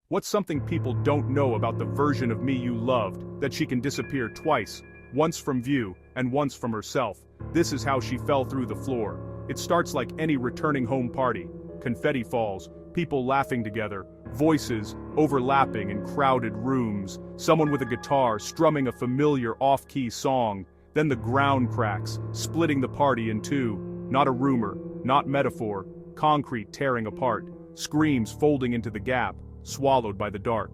What's something people don't know about the version of me you loved, that she can disappear twice, once from view, and once from herself? This is how she fell through the floor. It starts like any returning home party. Confetti falls, people laughing together, voices overlapping in crowded rooms, someone with a guitar strumming a familiar off-key song. Then the ground cracks, splitting the party in two. Not a rumor, not metaphor, concrete tearing apart, screams folding into the gap, swallowed by the dark.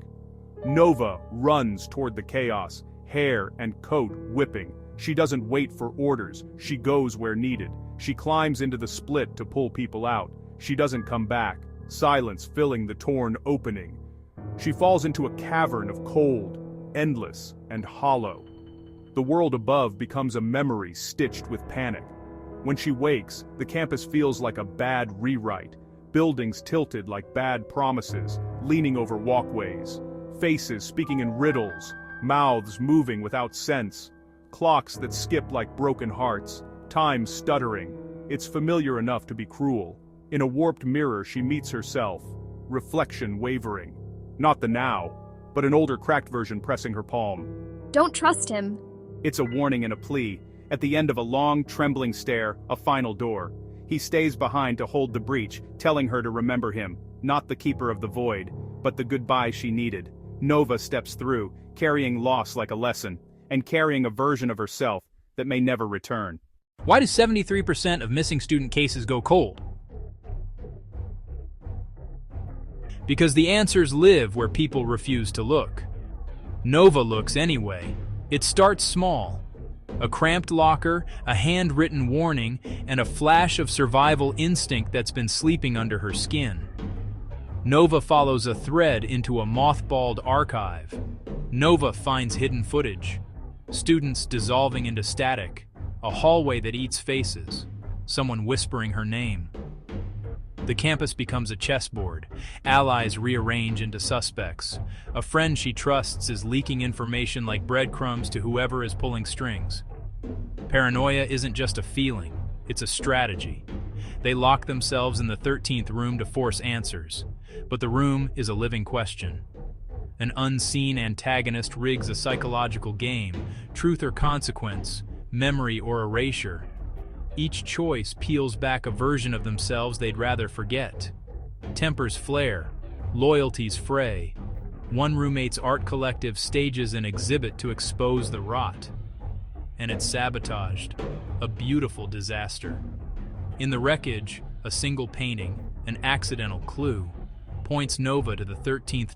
Nova runs toward the chaos, hair and coat whipping. She doesn't wait for orders, she goes where needed. She climbs into the split to pull people out. She doesn't come back, silence filling the torn opening. She falls into a cavern of cold, endless, and hollow. The world above becomes a memory stitched with panic. When she wakes, the campus feels like a bad rewrite. Buildings tilted like bad promises, leaning over walkways. Faces speaking in riddles, mouths moving without sense. Clocks that skip like broken hearts, time stuttering. It's familiar enough to be cruel. In a warped mirror she meets herself, reflection wavering. Not the now, but an older cracked version pressing her palm. Don't trust him. It's a warning and a plea. At the end of a long, trembling stare, a final door. He stays behind to hold the breach, telling her to remember him, not the keeper of the void, but the goodbye she needed. Nova steps through, carrying loss like a lesson, and carrying a version of herself that may never return. Why do 73% of missing student cases go cold? Because the answers live where people refuse to look. Nova looks anyway. It starts small. A cramped locker, a handwritten warning, and a flash of survival instinct that's been sleeping under her skin. Nova follows a thread into a mothballed archive. Nova finds hidden footage. Students dissolving into static. A hallway that eats faces. Someone whispering her name. The campus becomes a chessboard. Allies rearrange into suspects. A friend she trusts is leaking information like breadcrumbs to whoever is pulling strings. Paranoia isn't just a feeling, it's a strategy. They lock themselves in the 13th room to force answers. But the room is a living question. An unseen antagonist rigs a psychological game, truth or consequence, memory or erasure. Each choice peels back a version of themselves they'd rather forget. Tempers flare, loyalties fray. One roommate's art collective stages an exhibit to expose the rot. And it's sabotaged, a beautiful disaster. In the wreckage, a single painting, an accidental clue, points Nova to the 13th